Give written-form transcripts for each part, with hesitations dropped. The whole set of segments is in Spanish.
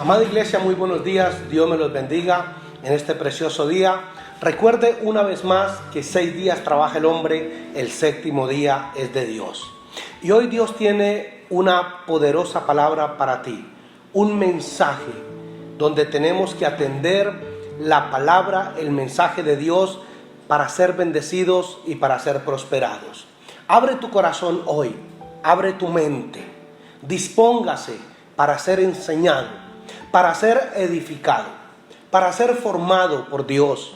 Amada iglesia, muy buenos días, Dios me los bendiga en este precioso día. Recuerde una vez más que 6 días trabaja el hombre, el séptimo día es de Dios. Y hoy Dios tiene una poderosa palabra para ti, un mensaje donde tenemos que atender la palabra, el mensaje de Dios para ser bendecidos y para ser prosperados. Abre tu corazón hoy, abre tu mente, dispóngase para ser enseñado, para ser edificado, para ser formado por Dios.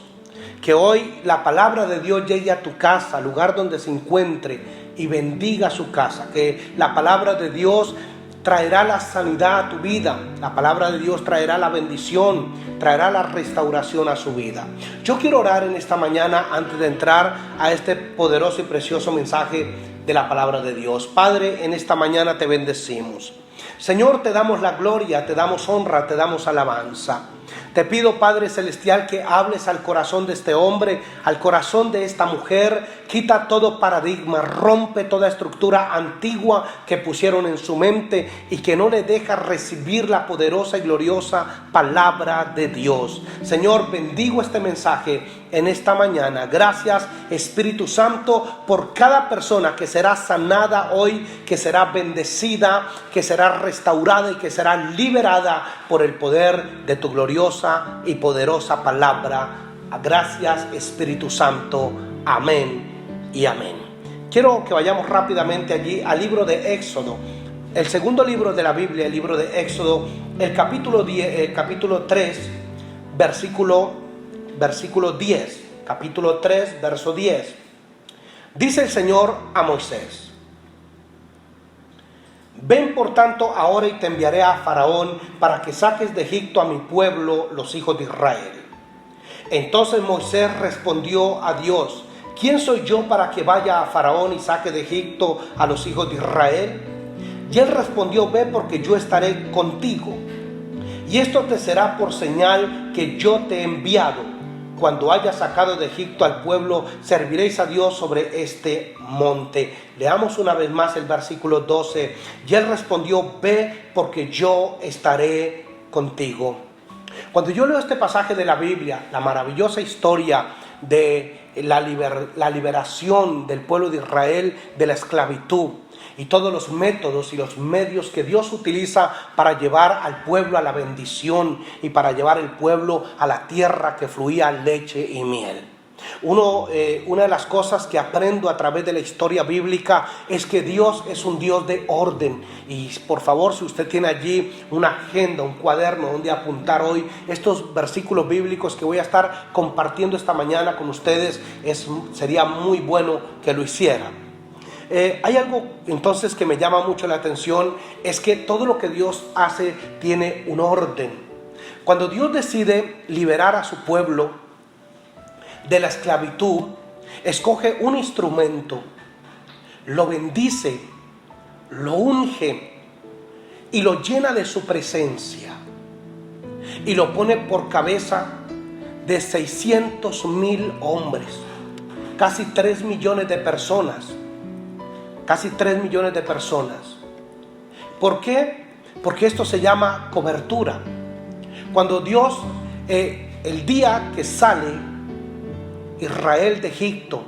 Que hoy la palabra de Dios llegue a tu casa, al lugar donde se encuentre, y bendiga su casa. Que la palabra de Dios traerá la sanidad a tu vida. La palabra de Dios traerá la bendición, traerá la restauración a su vida. Yo quiero orar en esta mañana antes de entrar a este poderoso y precioso mensaje de la palabra de Dios. Padre, en esta mañana te bendecimos. Señor, te damos la gloria, te damos honra, te damos alabanza. Te pido, Padre Celestial, que hables al corazón de este hombre, al corazón de esta mujer. Quita todo paradigma, rompe toda estructura antigua que pusieron en su mente y que no le deja recibir la poderosa y gloriosa palabra de Dios. Señor, bendigo este mensaje en esta mañana. Gracias, Espíritu Santo, por cada persona que será sanada hoy, que será bendecida, que será restaurada y que será liberada por el poder de tu gloriosa y poderosa palabra. Gracias, Espíritu Santo. Amén y amén. Quiero que vayamos rápidamente allí al libro de Éxodo, el segundo libro de la Biblia, el libro de Éxodo, el capítulo 3, versículo 10, capítulo 3, verso 10. Dice el Señor a Moisés: ven por tanto ahora y te enviaré a Faraón para que saques de Egipto a mi pueblo, los hijos de Israel. Entonces Moisés respondió a Dios: ¿quién soy yo para que vaya a Faraón y saque de Egipto a los hijos de Israel? Y él respondió: ve, porque yo estaré contigo. Y esto te será por señal que yo te he enviado. Cuando hayas sacado de Egipto al pueblo, serviréis a Dios sobre este monte. Leamos una vez más el versículo 12. Y él respondió: ve, porque yo estaré contigo. Cuando yo leo este pasaje de la Biblia, la maravillosa historia de la liberación del pueblo de Israel de la esclavitud, y todos los métodos y los medios que Dios utiliza para llevar al pueblo a la bendición y para llevar el pueblo a la tierra que fluía leche y miel. Una de las cosas que aprendo a través de la historia bíblica es que Dios es un Dios de orden. Y por favor, si usted tiene allí una agenda, un cuaderno donde apuntar hoy estos versículos bíblicos que voy a estar compartiendo esta mañana con ustedes, sería muy bueno que lo hiciera. Hay algo entonces que me llama mucho la atención, es que todo lo que Dios hace tiene un orden. Cuando Dios decide liberar a su pueblo de la esclavitud, escoge un instrumento, lo bendice, lo unge y lo llena de su presencia y lo pone por cabeza de 600,000 hombres, casi 3 millones de personas. Casi 3 millones de personas. ¿Por qué? Porque esto se llama cobertura. Cuando Dios, el día que sale Israel de Egipto,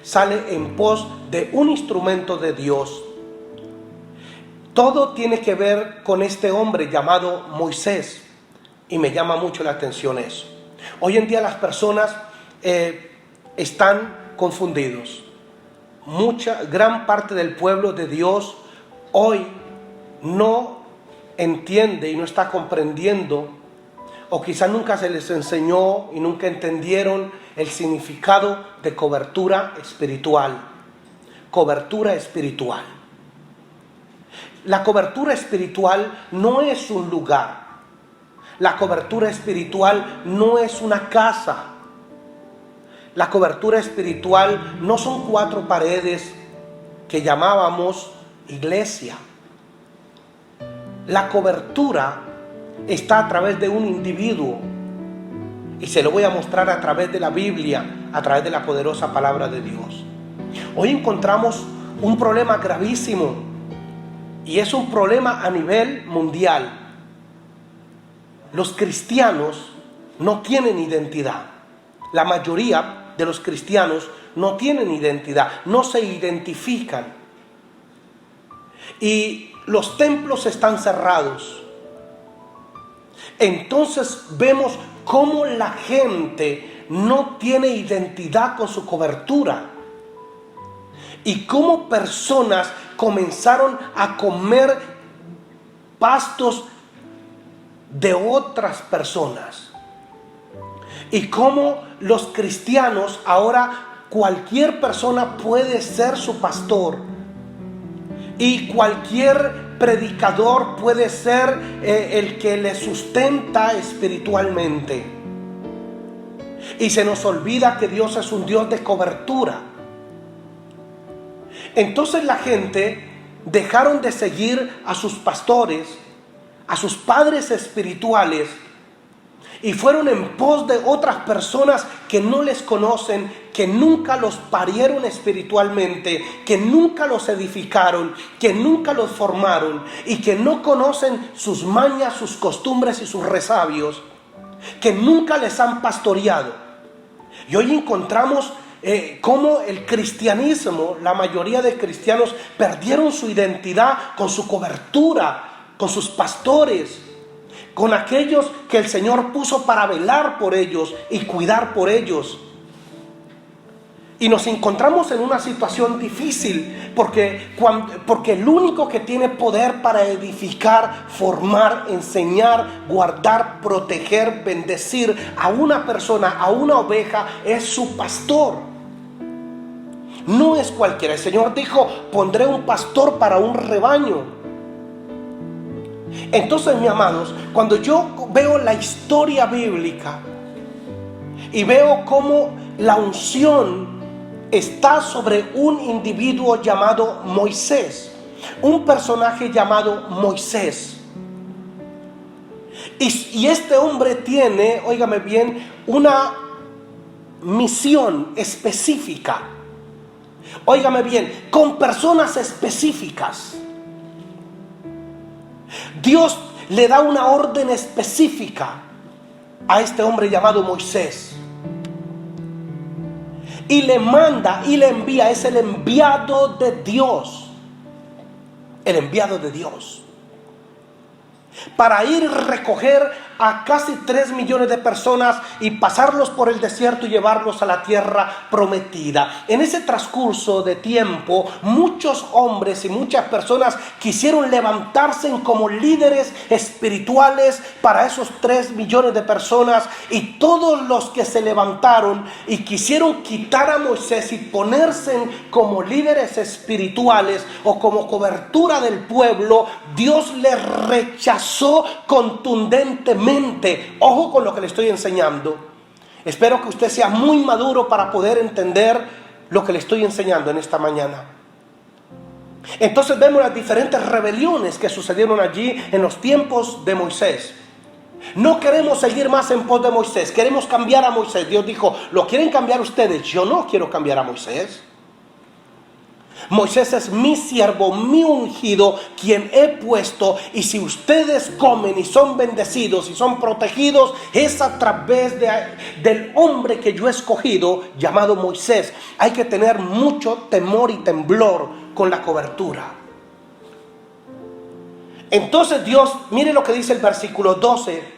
sale en pos de un instrumento de Dios. Todo tiene que ver con este hombre llamado Moisés. Y me llama mucho la atención eso. Hoy en día las personas están confundidos. Gran parte del pueblo de Dios hoy no entiende y no está comprendiendo, o quizá nunca se les enseñó y nunca entendieron el significado de cobertura espiritual. Cobertura espiritual. La cobertura espiritual no es un lugar. La cobertura espiritual no es una casa. La cobertura espiritual no son 4 paredes que llamábamos iglesia. La cobertura está a través de un individuo. Y se lo voy a mostrar a través de la Biblia, a través de la poderosa palabra de Dios. Hoy encontramos un problema gravísimo. Y es un problema a nivel mundial. los cristianos no tienen identidad. La mayoría de los cristianos no tienen identidad, no se identifican. Y los templos están cerrados. Entonces vemos cómo la gente no tiene identidad con su cobertura. Y cómo personas comenzaron a comer pastos de otras personas. Y cómo los cristianos ahora cualquier persona puede ser su pastor. Y cualquier predicador puede ser el que le sustenta espiritualmente. Y se nos olvida que Dios es un Dios de cobertura. Entonces la gente dejaron de seguir a sus pastores, a sus padres espirituales, y fueron en pos de otras personas que no les conocen, que nunca los parieron espiritualmente, que nunca los edificaron, que nunca los formaron y que no conocen sus mañas, sus costumbres y sus resabios, que nunca les han pastoreado. Y hoy encontramos cómo el cristianismo, la mayoría de cristianos perdieron su identidad con su cobertura, con sus pastores, con aquellos que el Señor puso para velar por ellos y cuidar por ellos. Y nos encontramos en una situación difícil porque el único que tiene poder para edificar, formar, enseñar, guardar, proteger, bendecir a una persona, a una oveja, es su pastor. No es cualquiera. El Señor dijo: pondré un pastor para un rebaño. Entonces, mis amados, cuando yo veo la historia bíblica y veo cómo la unción está sobre un individuo llamado Moisés, un personaje llamado Moisés, y este hombre tiene, óigame bien, una misión específica, óigame bien, con personas específicas. Dios le da una orden específica a este hombre llamado Moisés. Y le manda y le envía, es el enviado de Dios. El enviado de Dios. Para ir a recoger a casi 3 millones de personas y pasarlos por el desierto y llevarlos a la tierra prometida. En ese transcurso de tiempo, muchos hombres y muchas personas quisieron levantarse como líderes espirituales para esos 3 millones de personas, y todos los que se levantaron y quisieron quitar a Moisés y ponerse como líderes espirituales o como cobertura del pueblo, Dios les rechazó contundentemente. Ojo con lo que le estoy enseñando. Espero que usted sea muy maduro para poder entender lo que le estoy enseñando en esta mañana. Entonces vemos las diferentes rebeliones que sucedieron allí en los tiempos de Moisés. No queremos seguir más en pos de Moisés, queremos cambiar a Moisés. Dios dijo: ¿lo quieren cambiar ustedes? Yo no quiero cambiar a Moisés. Moisés es mi siervo, mi ungido, quien he puesto, y si ustedes comen y son bendecidos y son protegidos, es a través del hombre que yo he escogido, llamado Moisés. Hay que tener mucho temor y temblor con la cobertura. Entonces Dios, mire lo que dice el versículo 12.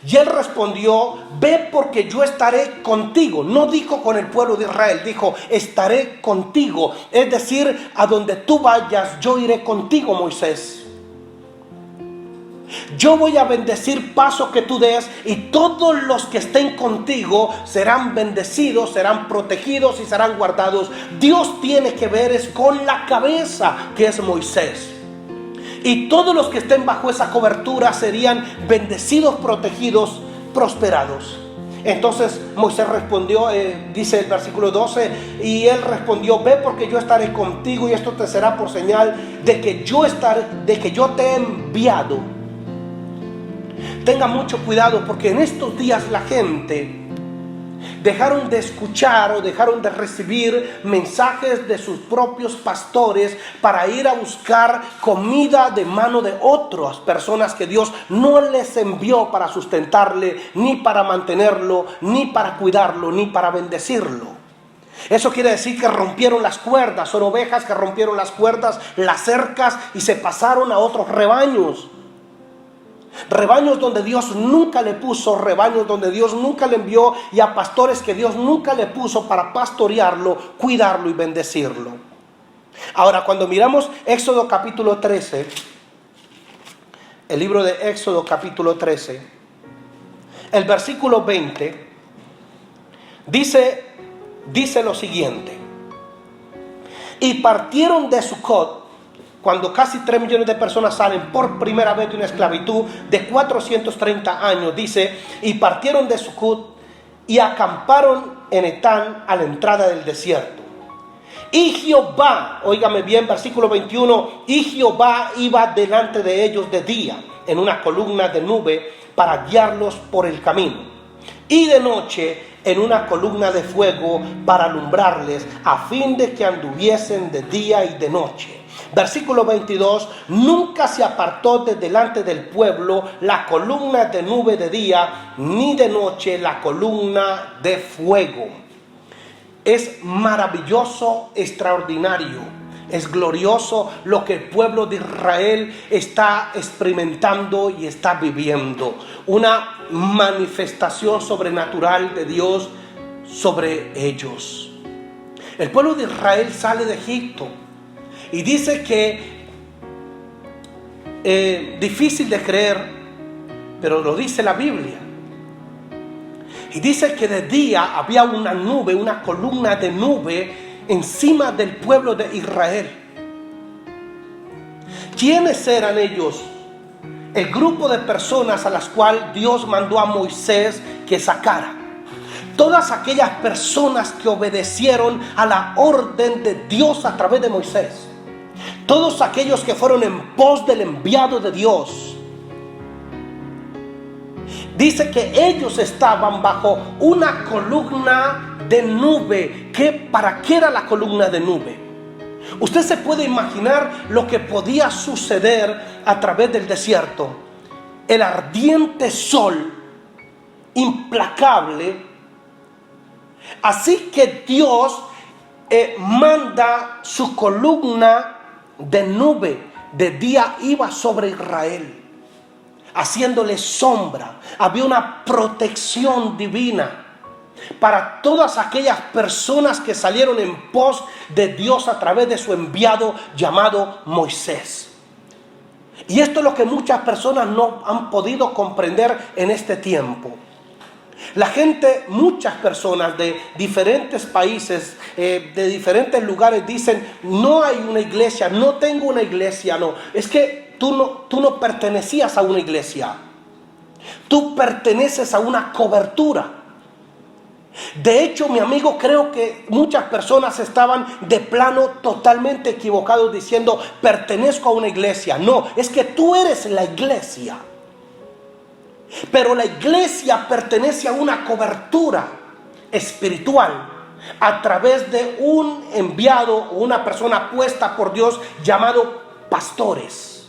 Y él respondió: ve, porque yo estaré contigo. No dijo con el pueblo de Israel, dijo: estaré contigo. Es decir, a donde tú vayas, yo iré contigo, Moisés. Yo voy a bendecir paso que tú des, y todos los que estén contigo serán bendecidos, serán protegidos y serán guardados. Dios tiene que ver es con la cabeza, que es Moisés. Y todos los que estén bajo esa cobertura serían bendecidos, protegidos, prosperados. Entonces Moisés respondió, dice el versículo 12, y él respondió: ve, porque yo estaré contigo, y esto te será por señal de que yo te he enviado. Tenga mucho cuidado, porque en estos días la gente Dejaron de escuchar o dejaron de recibir mensajes de sus propios pastores para ir a buscar comida de mano de otras personas que Dios no les envió para sustentarle, ni para mantenerlo, ni para cuidarlo, ni para bendecirlo. Eso quiere decir que rompieron las cuerdas. Son ovejas que rompieron las cuerdas, las cercas, y se pasaron a otros rebaños. Rebaños donde Dios nunca le puso, rebaños donde Dios nunca le envió, y a pastores que Dios nunca le puso para pastorearlo, cuidarlo y bendecirlo. Ahora, cuando miramos Éxodo capítulo 13, el libro de Éxodo capítulo 13, el versículo 20, dice lo siguiente: y partieron de Sucot, cuando casi 3 millones de personas salen por primera vez de una esclavitud de 430 años, dice, y partieron de Sucot y acamparon en Etán a la entrada del desierto. Y Jehová, óigame bien, versículo 21, y Jehová iba delante de ellos de día en una columna de nube para guiarlos por el camino, y de noche en una columna de fuego para alumbrarles, a fin de que anduviesen de día y de noche. Versículo 22, nunca se apartó de delante del pueblo la columna de nube de día, ni de noche la columna de fuego. Es maravilloso, extraordinario, es glorioso lo que el pueblo de Israel está experimentando y está viviendo. Una manifestación sobrenatural de Dios sobre ellos. El pueblo de Israel sale de Egipto. Y dice que, difícil de creer, pero lo dice la Biblia. Y dice que de día había una nube, una columna de nube encima del pueblo de Israel. ¿Quiénes eran ellos? El grupo de personas a las cuales Dios mandó a Moisés que sacara. Todas aquellas personas que obedecieron a la orden de Dios a través de Moisés. Todos aquellos que fueron en pos del enviado de Dios. Dice que ellos estaban bajo una columna de nube. ¿Para qué era la columna de nube? Usted se puede imaginar lo que podía suceder a través del desierto. El ardiente sol, implacable. Así que Dios manda su columna de nube, de día iba sobre Israel, haciéndole sombra. Había una protección divina para todas aquellas personas que salieron en pos de Dios a través de su enviado llamado Moisés. Y esto es lo que muchas personas no han podido comprender en este tiempo. La gente, muchas personas de diferentes países, de diferentes lugares dicen, no hay una iglesia, no tengo una iglesia, no. Es que tú no pertenecías a una iglesia. Tú perteneces a una cobertura. De hecho, mi amigo, creo que muchas personas estaban de plano totalmente equivocados diciendo, pertenezco a una iglesia. No, es que tú eres la iglesia. Pero la iglesia pertenece a una cobertura espiritual a través de un enviado o una persona puesta por Dios llamado pastores.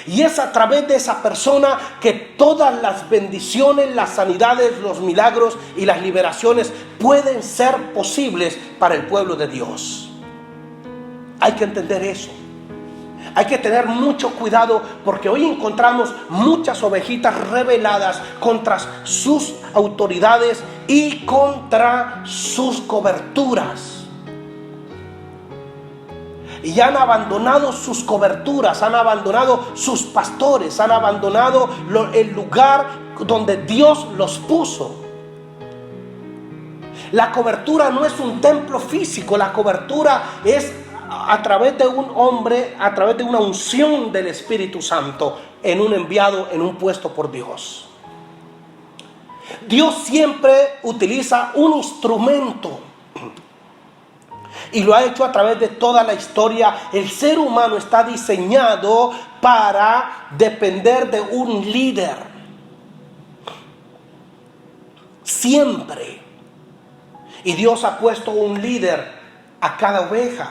Y es a través de esa persona que todas las bendiciones, las sanidades, los milagros y las liberaciones pueden ser posibles para el pueblo de Dios. Hay que entender eso. Hay que tener mucho cuidado porque hoy encontramos muchas ovejitas rebeladas contra sus autoridades y contra sus coberturas. Y han abandonado sus coberturas, han abandonado sus pastores, han abandonado el lugar donde Dios los puso. La cobertura no es un templo físico, la cobertura es a través de un hombre, a través de una unción del Espíritu Santo, en un enviado, en un puesto por Dios. Dios siempre utiliza un instrumento y lo ha hecho a través de toda la historia. El ser humano está diseñado para depender de un líder. siempre. Y Dios ha puesto un líder a cada oveja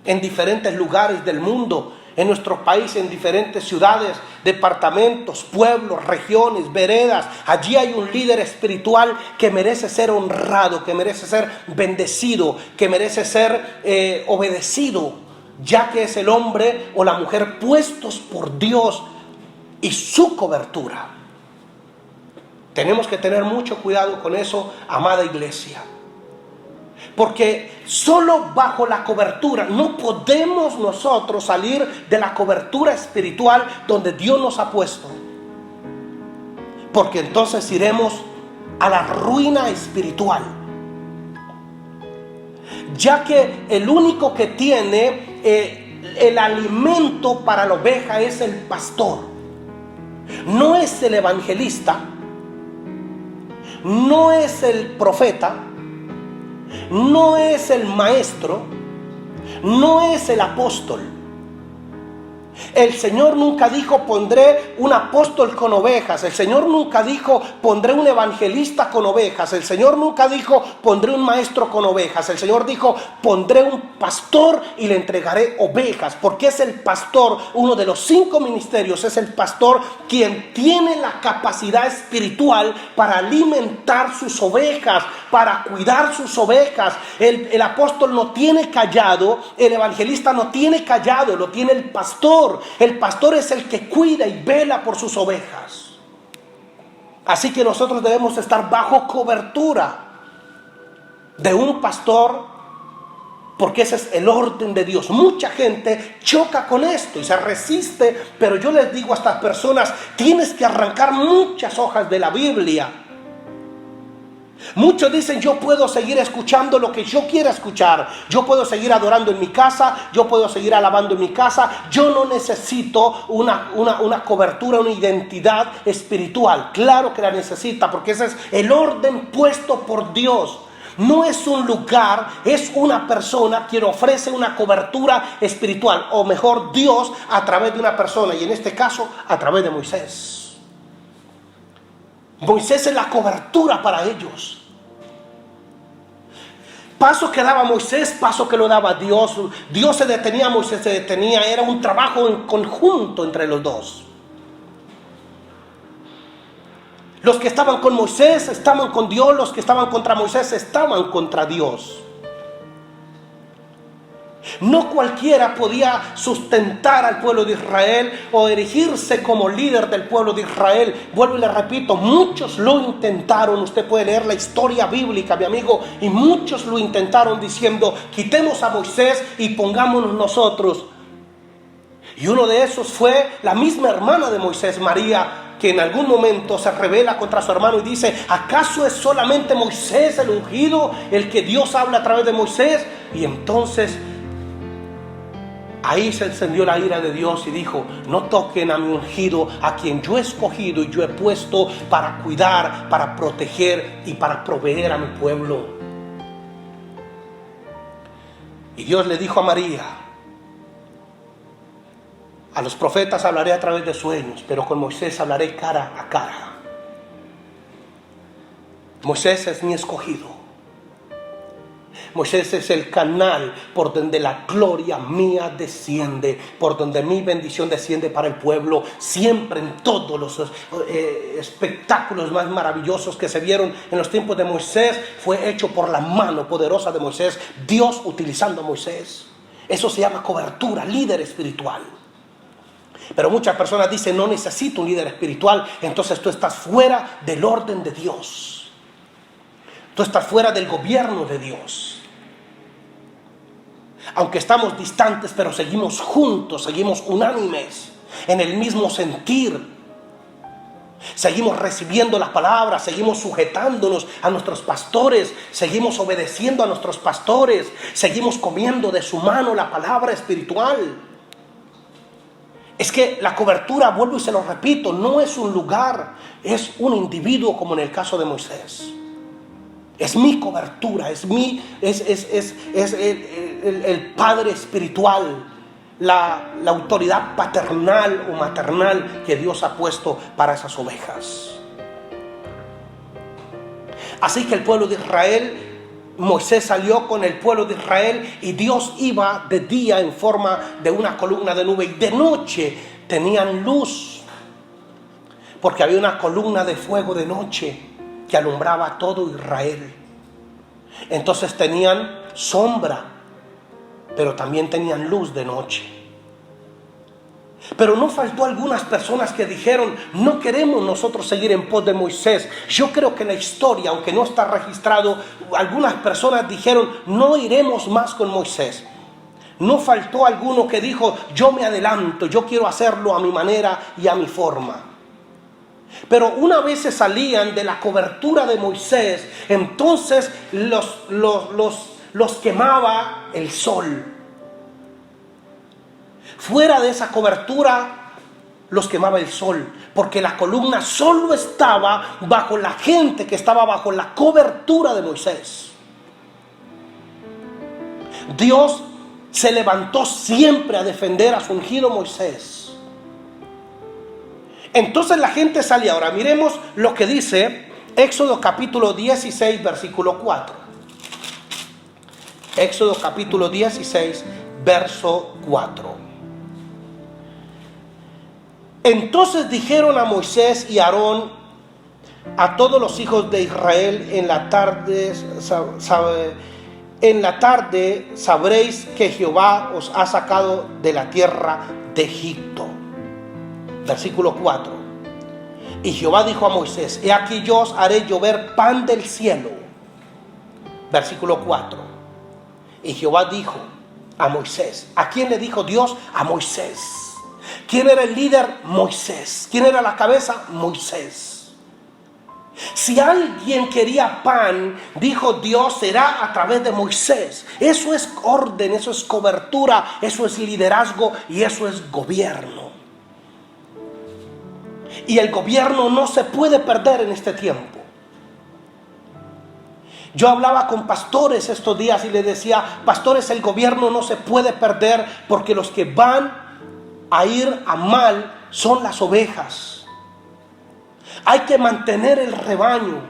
en diferentes lugares del mundo, en nuestro país, en diferentes ciudades, departamentos, pueblos, regiones, veredas. Allí hay un líder espiritual que merece ser honrado, que merece ser bendecido, que merece ser obedecido, ya que es el hombre o la mujer puestos por Dios y su cobertura. Tenemos que tener mucho cuidado con eso, amada iglesia. Porque solo bajo la cobertura, no podemos nosotros salir de la cobertura espiritual donde Dios nos ha puesto. Porque entonces iremos a la ruina espiritual. Ya que el único que tiene el alimento para la oveja es el pastor. No es el evangelista, no es el profeta, no es el maestro, no es el apóstol. El Señor nunca dijo pondré un apóstol con ovejas. El Señor nunca dijo pondré un evangelista con ovejas. El Señor nunca dijo pondré un maestro con ovejas. El Señor dijo pondré un pastor y le entregaré ovejas. Porque es el pastor, uno de los 5 ministerios, es el pastor quien tiene la capacidad espiritual para alimentar sus ovejas, para cuidar sus ovejas. El apóstol no tiene callado, el evangelista no tiene callado, lo tiene el pastor. El pastor es el que cuida y vela por sus ovejas. Así que nosotros debemos estar bajo cobertura de un pastor, porque ese es el orden de Dios. Mucha gente choca con esto y se resiste, pero yo les digo a estas personas, tienes que arrancar muchas hojas de la Biblia. Muchos dicen yo puedo seguir escuchando lo que yo quiera escuchar, yo puedo seguir adorando en mi casa, yo puedo seguir alabando en mi casa, yo no necesito una cobertura, una identidad espiritual. Claro que la necesita, porque ese es el orden puesto por Dios. No es un lugar, es una persona quien ofrece una cobertura espiritual, o mejor, Dios a través de una persona, y en este caso a través de Moisés. Moisés es la cobertura para ellos. Paso que daba Moisés, paso que lo daba Dios. Dios se detenía, Moisés se detenía. Era un trabajo en conjunto entre los dos. Los que estaban con Moisés estaban con Dios. Los que estaban contra Moisés estaban contra Dios. No cualquiera podía sustentar al pueblo de Israel o erigirse como líder del pueblo de Israel. Vuelvo y le repito, muchos lo intentaron. Usted puede leer la historia bíblica, mi amigo, y muchos lo intentaron diciendo, quitemos a Moisés y pongámonos nosotros. Y uno de esos fue la misma hermana de Moisés, María, que en algún momento se rebela contra su hermano y dice, ¿acaso es solamente Moisés el ungido, el que Dios habla a través de Moisés? Y entonces ahí se encendió la ira de Dios y dijo, no toquen a mi ungido, a quien yo he escogido y yo he puesto para cuidar, para proteger y para proveer a mi pueblo. Y Dios le dijo a María, a los profetas hablaré a través de sueños, pero con Moisés hablaré cara a cara. Moisés es mi escogido. Moisés es el canal por donde la gloria mía desciende, por donde mi bendición desciende para el pueblo. Siempre en todos los espectáculos más maravillosos que se vieron en los tiempos de Moisés, fue hecho por la mano poderosa de Moisés, Dios utilizando a Moisés. Eso se llama cobertura, líder espiritual. Pero muchas personas dicen, no necesito un líder espiritual, entonces tú estás fuera del orden de Dios. Tú estás fuera del gobierno de Dios. Aunque estamos distantes, pero seguimos juntos, seguimos unánimes, en el mismo sentir. Seguimos recibiendo la palabra, seguimos sujetándonos a nuestros pastores, seguimos obedeciendo a nuestros pastores, seguimos comiendo de su mano la palabra espiritual. Es que la cobertura, vuelvo y se lo repito, no es un lugar, es un individuo como en el caso de Moisés. Es mi cobertura, es el padre espiritual, la autoridad paternal o maternal que Dios ha puesto para esas ovejas. Así que el pueblo de Israel, Moisés salió con el pueblo de Israel y Dios iba de día en forma de una columna de nube y de noche tenían luz, porque había una columna de fuego de noche que alumbraba a todo Israel. Entonces tenían sombra, pero también tenían luz de noche. Pero no faltó algunas personas que dijeron: no queremos nosotros seguir en pos de Moisés. Yo creo que en la historia, aunque no está registrado, algunas personas dijeron: no iremos más con Moisés. No faltó alguno que dijo: yo me adelanto, yo quiero hacerlo a mi manera y a mi forma. Pero una vez se salían de la cobertura de Moisés, entonces los quemaba el sol. Fuera de esa cobertura los quemaba el sol, porque la columna solo estaba bajo la gente que estaba bajo la cobertura de Moisés. Dios se levantó siempre a defender a su ungido Moisés. Entonces la gente salía. Ahora miremos lo que dice Éxodo capítulo 16, versículo 4. Éxodo capítulo 16, verso 4. Entonces dijeron a Moisés y a Aarón, a todos los hijos de Israel: en la tarde sabréis que Jehová os ha sacado de la tierra de Egipto. Versículo 4. Y Jehová dijo a Moisés: he aquí yo os haré llover pan del cielo. Versículo 4. Y Jehová dijo a Moisés. ¿A quién le dijo Dios? A Moisés. ¿Quién era el líder? Moisés. ¿Quién era la cabeza? Moisés. Si alguien quería pan, dijo Dios, será a través de Moisés. Eso es orden, eso es cobertura, eso es liderazgo y eso es gobierno. Y el gobierno no se puede perder en este tiempo. Yo hablaba con pastores estos días y les decía: pastores, el gobierno no se puede perder, porque los que van a ir a mal son las ovejas. Hay que mantener el rebaño,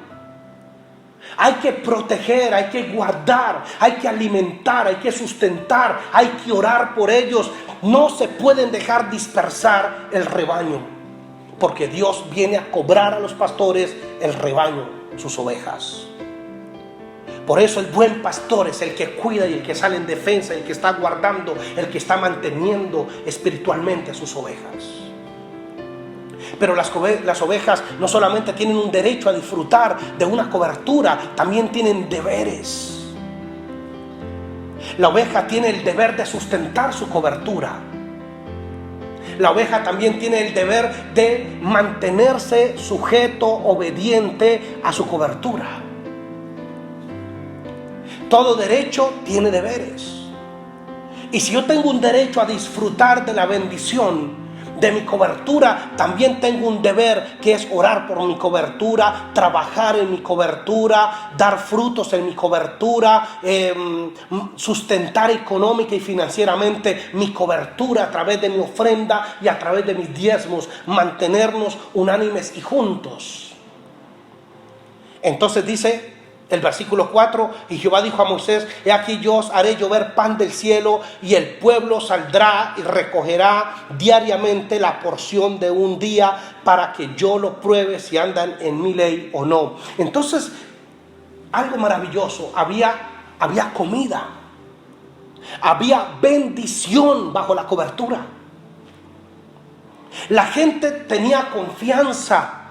hay que proteger, hay que guardar, hay que alimentar, hay que sustentar, hay que orar por ellos. No se pueden dejar dispersar el rebaño, porque Dios viene a cobrar a los pastores el rebaño, sus ovejas. Por eso el buen pastor es el que cuida y el que sale en defensa, el que está guardando, el que está manteniendo espiritualmente a sus ovejas. Pero las ovejas no solamente tienen un derecho a disfrutar de una cobertura, también tienen deberes. La oveja tiene el deber de sustentar su cobertura. La oveja también tiene el deber de mantenerse sujeto, obediente a su cobertura. Todo derecho tiene deberes. Y si yo tengo un derecho a disfrutar de la bendición de mi cobertura, también tengo un deber, que es orar por mi cobertura, trabajar en mi cobertura, dar frutos en mi cobertura, sustentar económica y financieramente mi cobertura a través de mi ofrenda y a través de mis diezmos, mantenernos unánimes y juntos. Entonces dice el versículo 4: y Jehová dijo a Moisés: he aquí yo os haré llover pan del cielo, y el pueblo saldrá y recogerá diariamente la porción de un día, para que yo lo pruebe si andan en mi ley o no. Entonces, algo maravilloso, había comida, había bendición bajo la cobertura. La gente tenía confianza.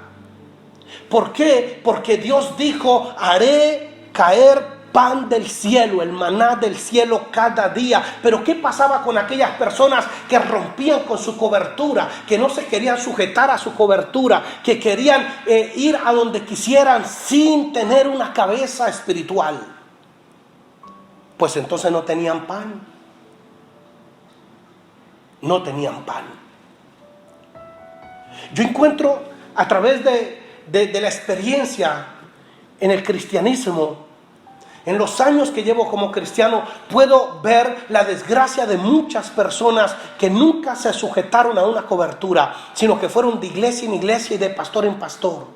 ¿Por qué? Porque Dios dijo: haré caer pan del cielo, el maná del cielo cada día. Pero ¿qué pasaba con aquellas personas que rompían con su cobertura, que no se querían sujetar a su cobertura, que querían ir a donde quisieran sin tener una cabeza espiritual? Pues entonces no tenían pan. No tenían pan. Yo encuentro a través de la experiencia en el cristianismo, en los años que llevo como cristiano, puedo ver la desgracia de muchas personas que nunca se sujetaron a una cobertura, sino que fueron de iglesia en iglesia y de pastor en pastor.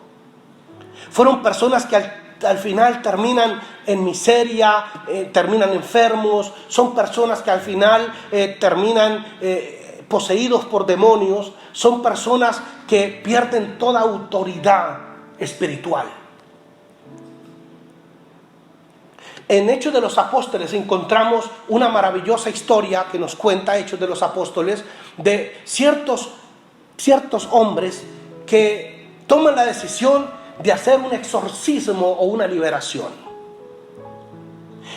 Fueron personas que al al final terminan en miseria, terminan enfermos, son personas que al final terminan poseídos por demonios, son personas que pierden toda autoridad espiritual. En Hechos de los Apóstoles encontramos una maravillosa historia que nos cuenta Hechos de los Apóstoles de ciertos hombres que toman la decisión de hacer un exorcismo o una liberación.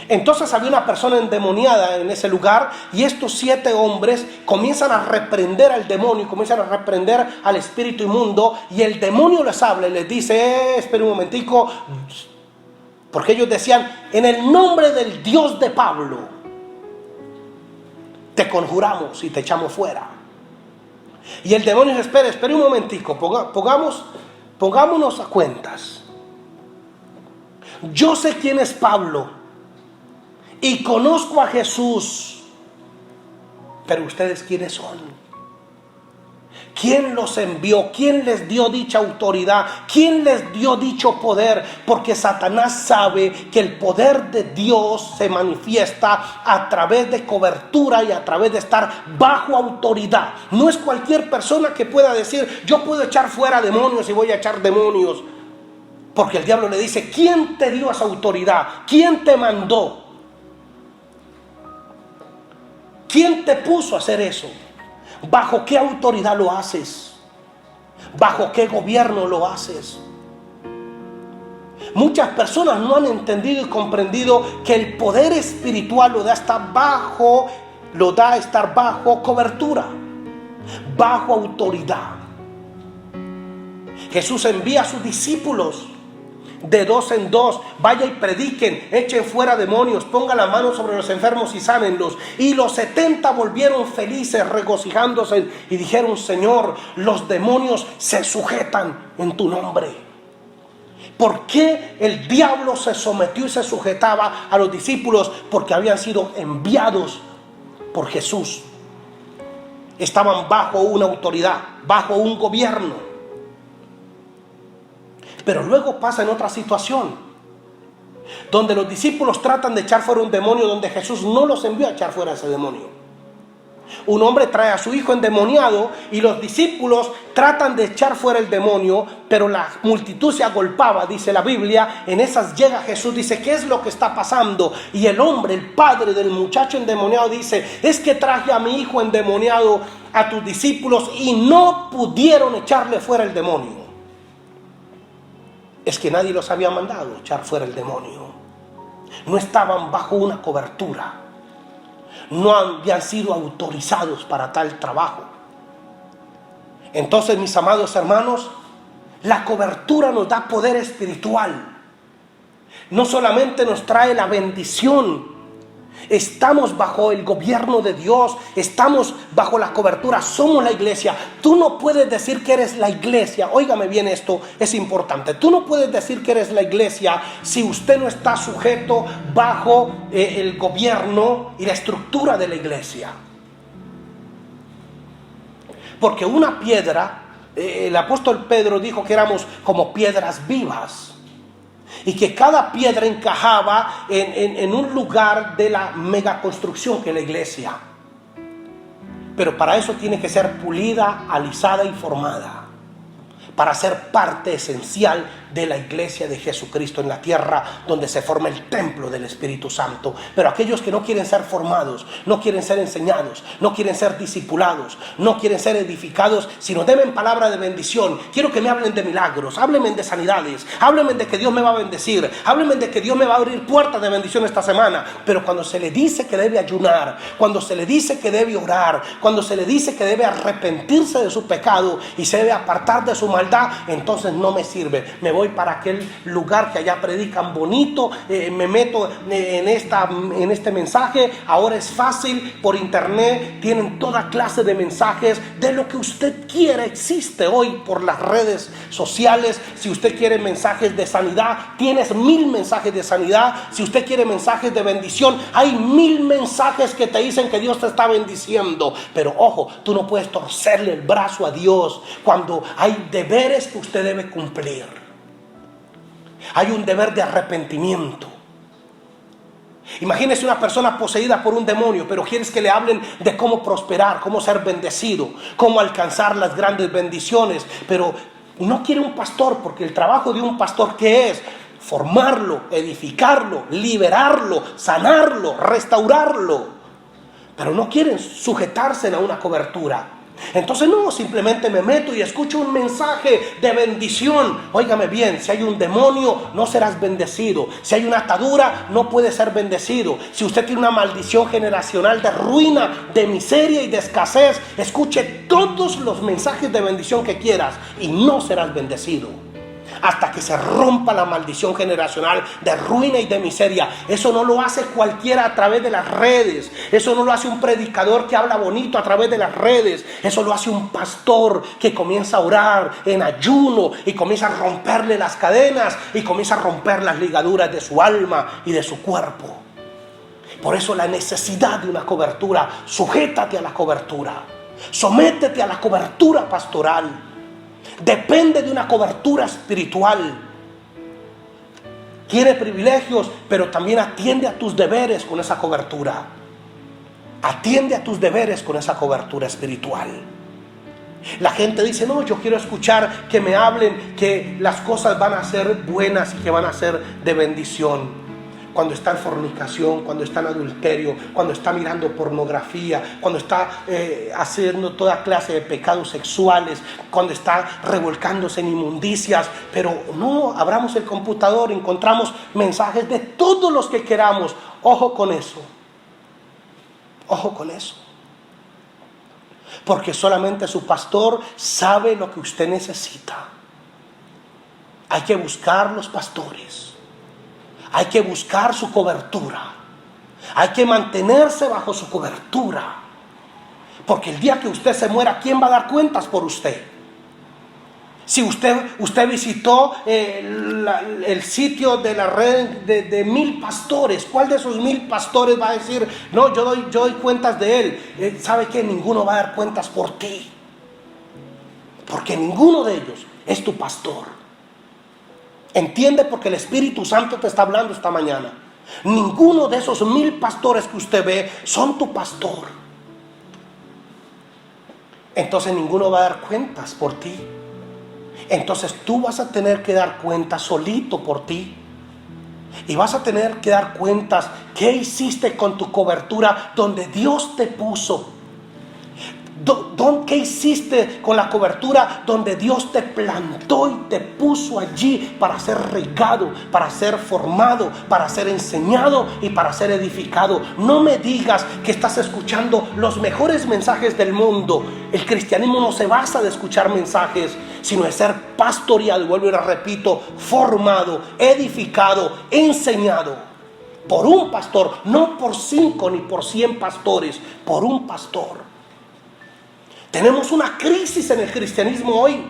Entonces había una persona endemoniada en ese lugar y estos 7 hombres comienzan a reprender al demonio, comienzan a reprender al espíritu inmundo, y el demonio les habla y les dice: espera un momentico, porque ellos decían: en el nombre del Dios de Pablo te conjuramos y te echamos fuera. Y el demonio dice: espera un momentico, pongámonos a cuentas. Yo sé quién es Pablo y conozco a Jesús, pero ustedes ¿quiénes son? ¿Quién los envió? ¿Quién les dio dicha autoridad? ¿Quién les dio dicho poder? Porque Satanás sabe que el poder de Dios se manifiesta a través de cobertura y a través de estar bajo autoridad. No es cualquier persona que pueda decir: yo puedo echar fuera demonios y voy a echar demonios. Porque el diablo le dice: ¿quién te dio esa autoridad? ¿Quién te mandó? ¿Quién te puso a hacer eso? ¿Bajo qué autoridad lo haces? ¿Bajo qué gobierno lo haces? Muchas personas no han entendido y comprendido que el poder espiritual lo da estar bajo cobertura, bajo autoridad. Jesús envía a sus discípulos de 2 en 2, vaya y prediquen, echen fuera demonios, pongan la mano sobre los enfermos y sánenlos. Y los 70 volvieron felices, regocijándose, y dijeron: Señor, los demonios se sujetan en tu nombre. ¿Por qué el diablo se sometió y se sujetaba a los discípulos? Porque habían sido enviados por Jesús. Estaban bajo una autoridad, bajo un gobierno. Pero luego pasa en otra situación, donde los discípulos tratan de echar fuera un demonio, donde Jesús no los envió a echar fuera ese demonio. Un hombre trae a su hijo endemoniado y los discípulos tratan de echar fuera el demonio, pero la multitud se agolpaba, dice la Biblia. En esas llega Jesús, dice: ¿qué es lo que está pasando? Y el hombre, el padre del muchacho endemoniado, dice: es que traje a mi hijo endemoniado a tus discípulos y no pudieron echarle fuera el demonio. Es que nadie los había mandado echar fuera el demonio. No estaban bajo una cobertura. No habían sido autorizados para tal trabajo. Entonces, mis amados hermanos, la cobertura nos da poder espiritual. No solamente nos trae la bendición. Estamos bajo el gobierno de Dios, estamos bajo la cobertura, somos la iglesia. Tú no puedes decir que eres la iglesia, óigame bien, esto es importante. Tú no puedes decir que eres la iglesia si usted no está sujeto bajo el gobierno y la estructura de la iglesia. Porque una piedra, el apóstol Pedro dijo que éramos como piedras vivas. Y que cada piedra encajaba en un lugar de la megaconstrucción que es la iglesia. Pero para eso tiene que ser pulida, alisada y formada, para ser parte esencial de la iglesia de Jesucristo en la tierra, donde se forma el templo del Espíritu Santo. Pero aquellos que no quieren ser formados, no quieren ser enseñados, no quieren ser discipulados, no quieren ser edificados, sino deben palabra de bendición. Quiero que me hablen de milagros, háblenme de sanidades, háblenme de que Dios me va a bendecir, háblenme de que Dios me va a abrir puertas de bendición esta semana. Pero cuando se le dice que debe ayunar, cuando se le dice que debe orar, cuando se le dice que debe arrepentirse de su pecado y se debe apartar de su maldad, entonces no me sirve. Me voy para aquel lugar que allá predican bonito, me meto en este mensaje. Ahora es fácil, por internet tienen toda clase de mensajes de lo que usted quiere. Existe hoy por las redes sociales. Si usted quiere mensajes de sanidad, tienes 1000 mensajes de sanidad. Si usted quiere mensajes de bendición, hay 1000 mensajes que te dicen que Dios te está bendiciendo. Pero ojo, tú no puedes torcerle el brazo a Dios cuando hay deberes que usted debe cumplir. Hay un deber de arrepentimiento. Imagínese una persona poseída por un demonio, pero quieres que le hablen de cómo prosperar, cómo ser bendecido, cómo alcanzar las grandes bendiciones, pero no quiere un pastor, porque el trabajo de un pastor, ¿qué es? Formarlo, edificarlo, liberarlo, sanarlo, restaurarlo. Pero no quieren sujetarse a una cobertura. Entonces no, simplemente me meto y escucho un mensaje de bendición. Óigame bien, si hay un demonio, no serás bendecido. Si hay una atadura, no puedes ser bendecido. Si usted tiene una maldición generacional de ruina, de miseria y de escasez, escuche todos los mensajes de bendición que quieras y no serás bendecido. Hasta que se rompa la maldición generacional de ruina y de miseria. Eso no lo hace cualquiera a través de las redes. Eso no lo hace un predicador que habla bonito a través de las redes. Eso lo hace un pastor que comienza a orar en ayuno y comienza a romperle las cadenas y comienza a romper las ligaduras de su alma y de su cuerpo. Por eso la necesidad de una cobertura. Sujétate a la cobertura. Sométete a la cobertura pastoral. Depende de una cobertura espiritual. Tiene privilegios, pero también atiende a tus deberes con esa cobertura. Atiende a tus deberes con esa cobertura espiritual. La gente dice, no, yo quiero escuchar que me hablen que las cosas van a ser buenas y que van a ser de bendición. Cuando está en fornicación, cuando está en adulterio, cuando está mirando pornografía, cuando está haciendo toda clase de pecados sexuales, cuando está revolcándose en inmundicias. Pero no, abramos el computador, encontramos mensajes de todos los que queramos. Ojo con eso. Ojo con eso. Porque solamente su pastor sabe lo que usted necesita. Hay que buscar los pastores. Hay que buscar su cobertura. Hay que mantenerse bajo su cobertura. Porque el día que usted se muera, ¿quién va a dar cuentas por usted? Si usted visitó el sitio de la red de 1000 pastores, ¿cuál de esos 1000 pastores va a decir, no, yo doy cuentas de él? ¿Sabe qué? Ninguno va a dar cuentas por ti. Porque ninguno de ellos es tu pastor. Entiende, porque el Espíritu Santo te está hablando esta mañana. Ninguno de esos 1000 pastores que usted ve son tu pastor. Entonces ninguno va a dar cuentas por ti. Entonces tú vas a tener que dar cuentas solito por ti. Y vas a tener que dar cuentas qué hiciste con tu cobertura donde Dios te puso. ¿Qué hiciste con la cobertura donde Dios te plantó y te puso allí para ser regado, para ser formado, para ser enseñado y para ser edificado? No me digas que estás escuchando los mejores mensajes del mundo. El cristianismo no se basa de escuchar mensajes, sino de ser pastoreado, y vuelvo y repito, formado, edificado, enseñado por un pastor, no por 5 ni por 100 pastores, por un pastor. Tenemos una crisis en el cristianismo hoy.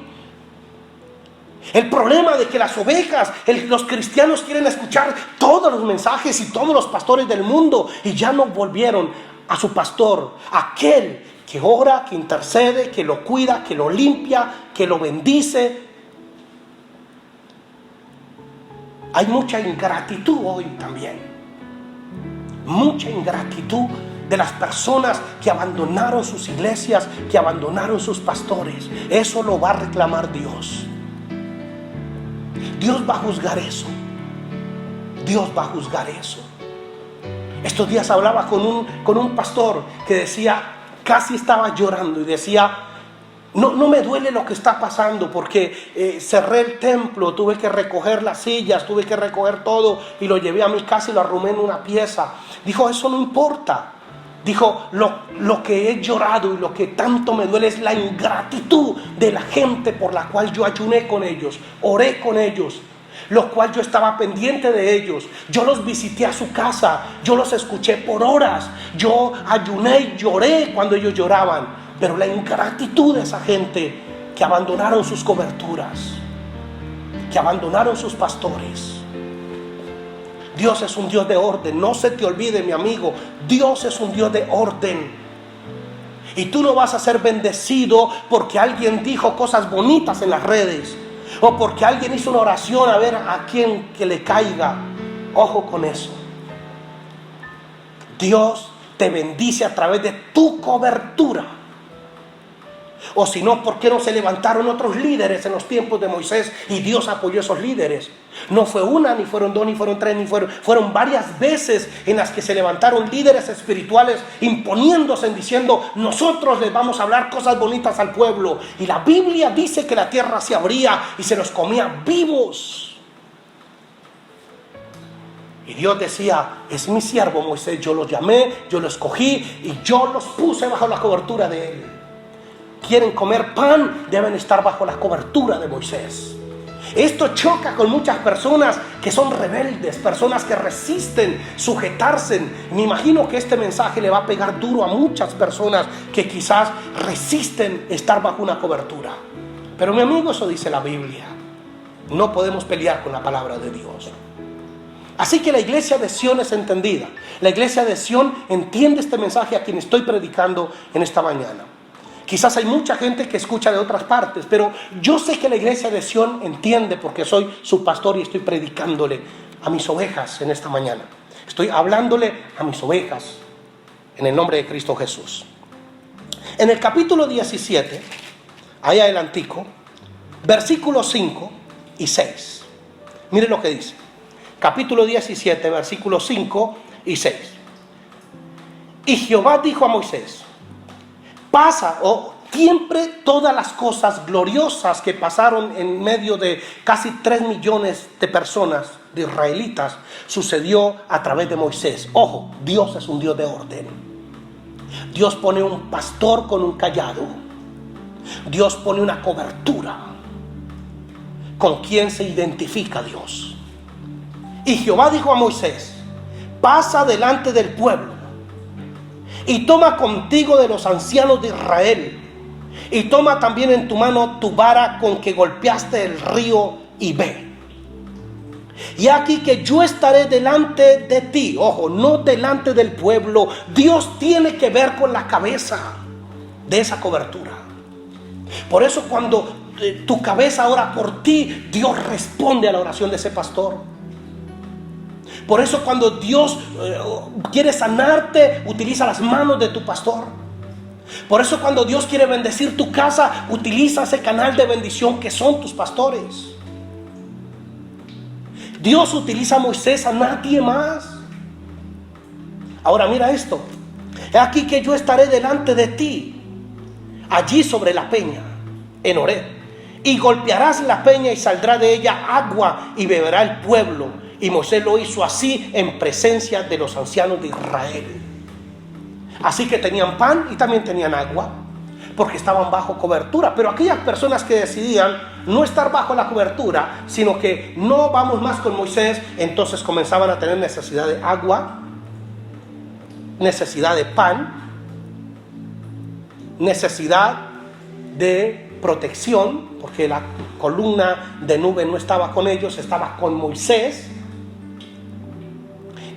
El problema de que las ovejas, los cristianos quieren escuchar todos los mensajes y todos los pastores del mundo y ya no volvieron a su pastor, aquel que ora, que intercede, que lo cuida, que lo limpia, que lo bendice. Hay mucha ingratitud hoy también. Mucha ingratitud de las personas que abandonaron sus iglesias, que abandonaron sus pastores. Eso lo va a reclamar Dios. Dios va a juzgar eso. Dios va a juzgar eso. Estos días hablaba con un pastor que decía, casi estaba llorando y decía, no me duele lo que está pasando porque cerré el templo, tuve que recoger las sillas, tuve que recoger todo y lo llevé a mi casa y lo arrumé en una pieza. Dijo, eso no importa. Dijo, lo que he llorado y lo que tanto me duele es la ingratitud de la gente por la cual yo ayuné con ellos, oré con ellos, lo cual yo estaba pendiente de ellos. Yo los visité a su casa, yo los escuché por horas, yo ayuné y lloré cuando ellos lloraban. Pero la ingratitud de esa gente que abandonaron sus coberturas, que abandonaron sus pastores. Dios es un Dios de orden. No se te olvide, mi amigo, Dios es un Dios de orden. Y tú no vas a ser bendecido porque alguien dijo cosas bonitas en las redes. o porque alguien hizo una oración a ver a quién que le caiga. Ojo con eso. Dios te bendice a través de tu cobertura. O si no, ¿por qué no se levantaron otros líderes en los tiempos de Moisés y Dios apoyó a esos líderes? No fue una, ni fueron dos, ni fueron tres, fueron varias veces en las que se levantaron líderes espirituales imponiéndose, diciendo: nosotros les vamos a hablar cosas bonitas al pueblo. Y la Biblia dice que la tierra se abría y se los comía vivos. Y Dios decía: es mi siervo Moisés, yo los llamé, yo los escogí y yo los puse bajo la cobertura de él. Quieren comer pan, deben estar bajo la cobertura de Moisés. Esto choca con muchas personas que son rebeldes, personas que resisten sujetarse. Me imagino que este mensaje le va a pegar duro a muchas personas que quizás resisten estar bajo una cobertura. Pero mi amigo, eso dice la Biblia. No podemos pelear con la palabra de Dios. Así que la iglesia de Sión es entendida. La iglesia de Sión entiende este mensaje a quien estoy predicando en esta mañana. Quizás hay mucha gente que escucha de otras partes, pero yo sé que la iglesia de Sión entiende, porque soy su pastor y estoy predicándole a mis ovejas en esta mañana. Estoy hablándole a mis ovejas en el nombre de Cristo Jesús. En el capítulo 17, ahí adelantico, versículos 5 y 6. Mire lo que dice. Capítulo 17, versículos 5 y 6. Y Jehová dijo a Moisés: pasa, siempre todas las cosas gloriosas que pasaron en medio de casi 3 millones de personas, de israelitas, sucedió a través de Moisés. Ojo, Dios es un Dios de orden. Dios pone un pastor con un cayado. Dios pone una cobertura. ¿Con quién se identifica Dios? Y Jehová dijo a Moisés: pasa delante del pueblo y toma contigo de los ancianos de Israel, y toma también en tu mano tu vara con que golpeaste el río, y ve. Y aquí que yo estaré delante de ti. Ojo, no delante del pueblo. Dios tiene que ver con la cabeza de esa cobertura. Por eso cuando tu cabeza ora por ti, Dios responde a la oración de ese pastor. Por eso cuando Dios quiere sanarte, utiliza las manos de tu pastor. Por eso cuando Dios quiere bendecir tu casa, utiliza ese canal de bendición que son tus pastores. Dios utiliza a Moisés, a nadie más. Ahora mira esto. He aquí que yo estaré delante de ti, allí sobre la peña, en Horeb. Y golpearás la peña y saldrá de ella agua y beberá el pueblo. Y Moisés lo hizo así en presencia de los ancianos de Israel. Así que tenían pan y también tenían agua, porque estaban bajo cobertura. Pero aquellas personas que decidían no estar bajo la cobertura, sino que no vamos más con Moisés, entonces comenzaban a tener necesidad de agua, necesidad de pan, necesidad de protección, porque la columna de nube no estaba con ellos, estaba con Moisés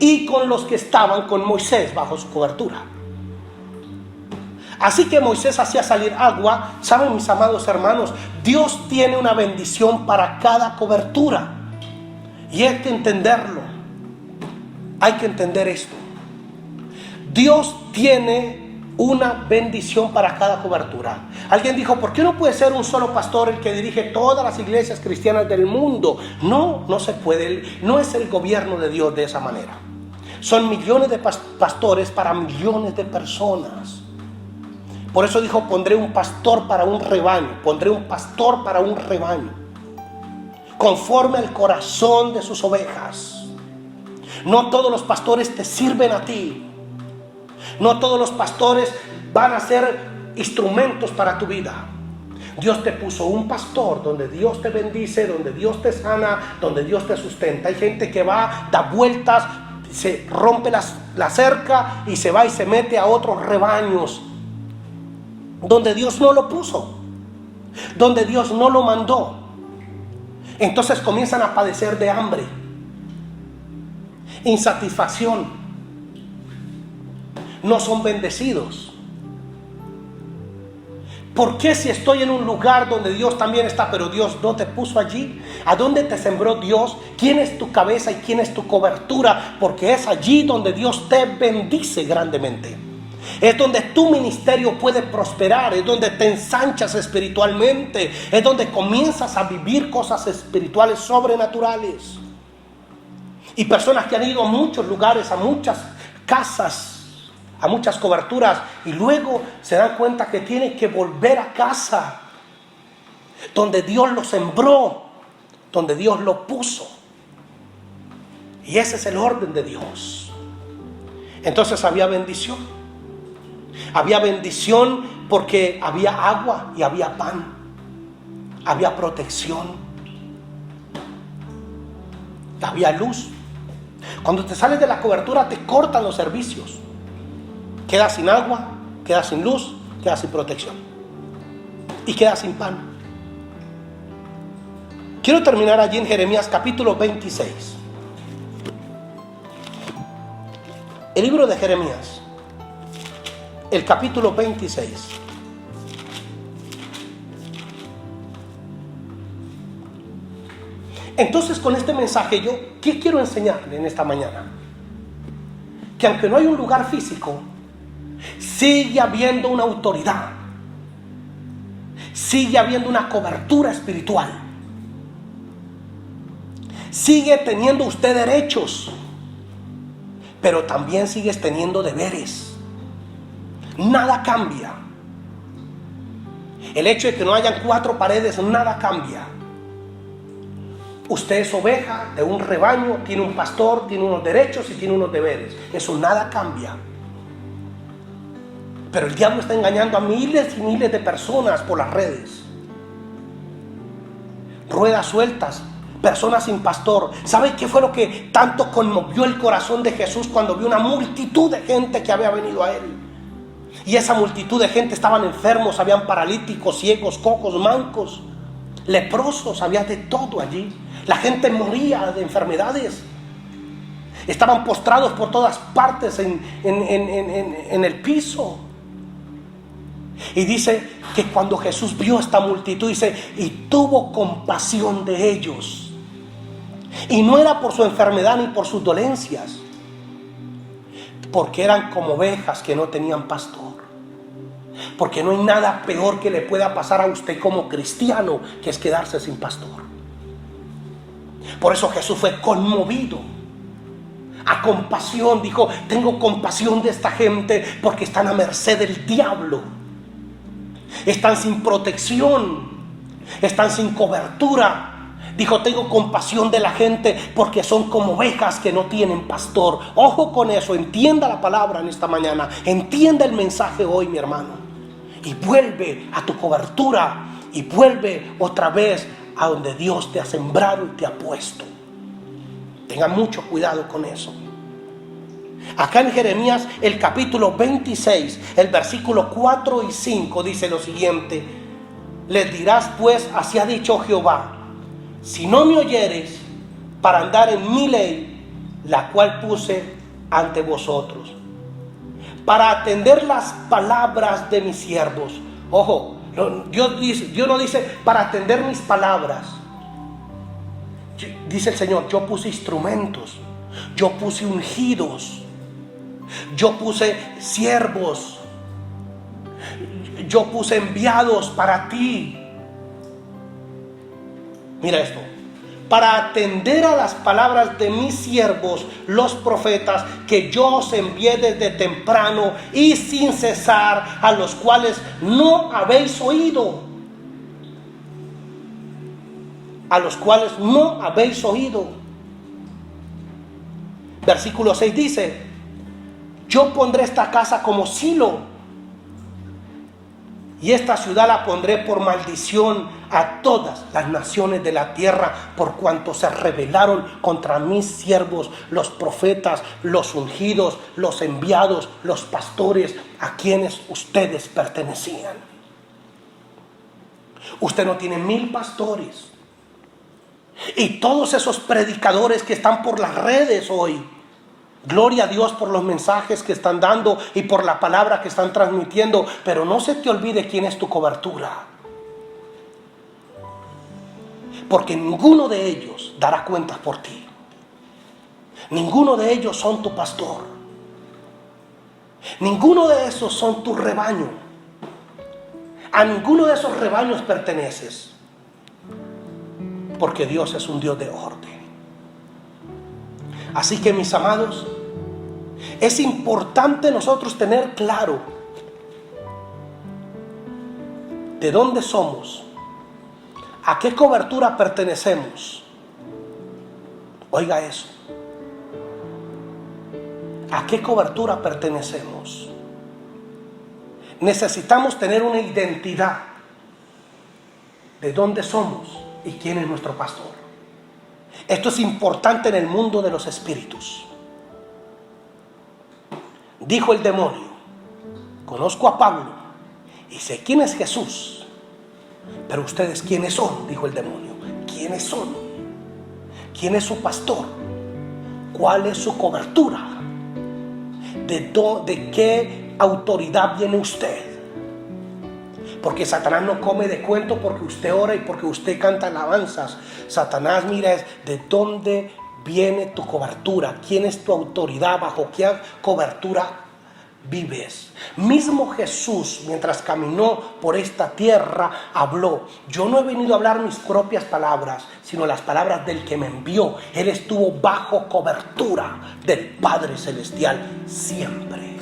y con los que estaban con Moisés bajo su cobertura. Así que Moisés hacía salir agua. Saben, mis amados hermanos, Dios tiene una bendición para cada cobertura, y hay que entenderlo. Hay que entender esto. Dios tiene una bendición para cada cobertura. Alguien dijo: ¿por qué no puede ser un solo pastor el que dirige todas las iglesias cristianas del mundo? No, no se puede. No es el gobierno de Dios de esa manera. Son millones de pastores para millones de personas. Por eso dijo: pondré un pastor para un rebaño. Pondré un pastor para un rebaño, conforme al corazón de sus ovejas. No todos los pastores te sirven a ti. No todos los pastores van a ser instrumentos para tu vida. Dios te puso un pastor donde Dios te bendice, donde Dios te sana, donde Dios te sustenta. Hay gente que va, da vueltas, se rompe la cerca y se va y se mete a otros rebaños donde Dios no lo puso, donde Dios no lo mandó. Entonces comienzan a padecer de hambre, insatisfacción, no son bendecidos. ¿Por qué si estoy en un lugar donde Dios también está, pero Dios no te puso allí? ¿A dónde te sembró Dios? ¿Quién es tu cabeza y quién es tu cobertura? Porque es allí donde Dios te bendice grandemente. Es donde tu ministerio puede prosperar, es donde te ensanchas espiritualmente, es donde comienzas a vivir cosas espirituales sobrenaturales. Y personas que han ido a muchos lugares, a muchas casas, a muchas coberturas, y luego se dan cuenta que tienen que volver a casa, donde Dios lo sembró, donde Dios lo puso. Y ese es el orden de Dios. Entonces había bendición. Había bendición porque había agua y había pan. Había protección. Había luz. Cuando te sales de la cobertura te cortan los servicios. Quedas sin agua, quedas sin luz, quedas sin protección. Y quedas sin pan. Quiero terminar allí en Jeremías capítulo 26. El libro de Jeremías, el capítulo 26. Entonces, con este mensaje, ¿qué quiero enseñarle en esta mañana? Que aunque no hay un lugar físico, sigue habiendo una autoridad, sigue habiendo una cobertura espiritual, sigue teniendo usted derechos, pero también sigues teniendo deberes. Nada cambia. El hecho de que no hayan 4 paredes, nada cambia. Usted es oveja de un rebaño, tiene un pastor, tiene unos derechos y tiene unos deberes. Eso nada cambia. Pero el diablo está engañando a miles y miles de personas por las redes. Ruedas sueltas, personas sin pastor. ¿Sabe qué fue lo que tanto conmovió el corazón de Jesús cuando vio una multitud de gente que había venido a él? Y esa multitud de gente estaban enfermos, habían paralíticos, ciegos, cojos, mancos, leprosos, había de todo allí. La gente moría de enfermedades. Estaban postrados por todas partes en el piso. Y dice que cuando Jesús vio esta multitud, dice, y tuvo compasión de ellos. Y no era por su enfermedad ni por sus dolencias, porque eran como ovejas que no tenían pastor. Porque no hay nada peor que le pueda pasar a usted como cristiano que es quedarse sin pastor. Por eso Jesús fue conmovido a compasión. Dijo, tengo compasión de esta gente porque están a merced del diablo. Están sin protección, están sin cobertura. Dijo, tengo compasión de la gente porque son como ovejas que no tienen pastor. Ojo con eso, entienda la palabra en esta mañana, entienda el mensaje hoy, mi hermano. Y vuelve a tu cobertura y vuelve otra vez a donde Dios te ha sembrado y te ha puesto. Tenga mucho cuidado con eso. Acá en Jeremías, el capítulo 26, el versículo 4 y 5 dice lo siguiente: les dirás pues, así ha dicho Jehová, si no me oyeres para andar en mi ley, la cual puse ante vosotros, para atender las palabras de mis siervos. Ojo, Dios no dice para atender mis palabras. Dice el Señor, yo puse instrumentos, yo puse ungidos, yo puse siervos, yo puse enviados para ti. Mira esto: para atender a las palabras de mis siervos, los profetas, que yo os envié desde temprano y sin cesar, a los cuales no habéis oído. A los cuales no habéis oído. Versículo 6 dice: yo pondré esta casa como Silo, y esta ciudad la pondré por maldición a todas las naciones de la tierra, por cuanto se rebelaron contra mis siervos, los profetas, los ungidos, los enviados, los pastores, a quienes ustedes pertenecían. Usted no tiene 1000 pastores. Y todos esos predicadores que están por las redes hoy, Gloria a Dios por los mensajes que están dando y por la palabra que están transmitiendo, pero no se te olvide quién es tu cobertura. Porque ninguno de ellos dará cuentas por ti. Ninguno de ellos son tu pastor. Ninguno de esos son tu rebaño. A ninguno de esos rebaños perteneces. Porque Dios es un Dios de orden. Así que, mis amados, es importante nosotros tener claro de dónde somos, a qué cobertura pertenecemos. Oiga eso. ¿A qué cobertura pertenecemos? Necesitamos tener una identidad de dónde somos y quién es nuestro pastor. Esto es importante en el mundo de los espíritus. Dijo el demonio: conozco a Pablo y sé quién es Jesús, pero ustedes ¿quiénes son? Dijo el demonio. ¿Quiénes son? ¿Quién es su pastor? ¿Cuál es su cobertura? ¿De qué autoridad viene usted? Porque Satanás no come de cuento porque usted ora y porque usted canta alabanzas. Satanás mira es de dónde viene tu cobertura, quién es tu autoridad, bajo qué cobertura vives. Mismo Jesús, mientras caminó por esta tierra, habló: yo no he venido a hablar mis propias palabras, sino las palabras del que me envió. Él estuvo bajo cobertura del Padre Celestial siempre.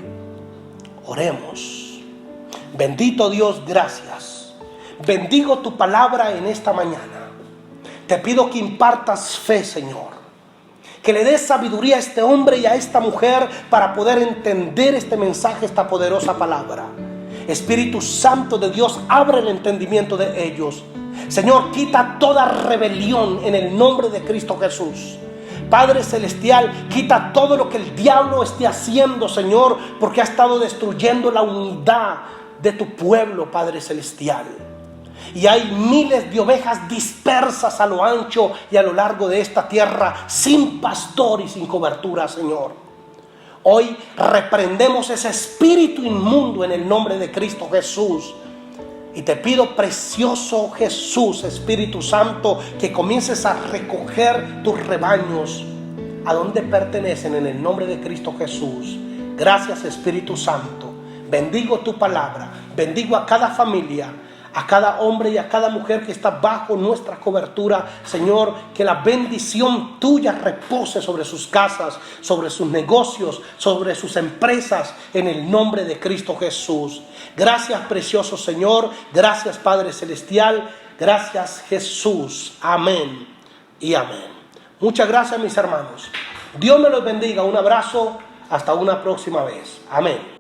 Oremos. Bendito Dios, gracias. Bendigo tu palabra en esta mañana. Te pido que impartas fe, Señor. Que le des sabiduría a este hombre y a esta mujer para poder entender este mensaje, esta poderosa palabra. Espíritu Santo de Dios, abre el entendimiento de ellos. Señor, quita toda rebelión en el nombre de Cristo Jesús. Padre Celestial, quita todo lo que el diablo esté haciendo, Señor, porque ha estado destruyendo la unidad de tu pueblo, Padre Celestial. Y hay miles de ovejas dispersas a lo ancho y a lo largo de esta tierra, sin pastor y sin cobertura, Señor. Hoy reprendemos ese espíritu inmundo en el nombre de Cristo Jesús. Y te pido, precioso Jesús, Espíritu Santo, que comiences a recoger tus rebaños a donde pertenecen en el nombre de Cristo Jesús. Gracias, Espíritu Santo. Bendigo tu palabra. Bendigo a cada familia, a cada hombre y a cada mujer que está bajo nuestra cobertura. Señor, que la bendición tuya repose sobre sus casas, sobre sus negocios, sobre sus empresas, en el nombre de Cristo Jesús. Gracias, precioso Señor. Gracias, Padre Celestial. Gracias, Jesús. Amén y amén. Muchas gracias, mis hermanos. Dios me los bendiga. Un abrazo. Hasta una próxima vez. Amén.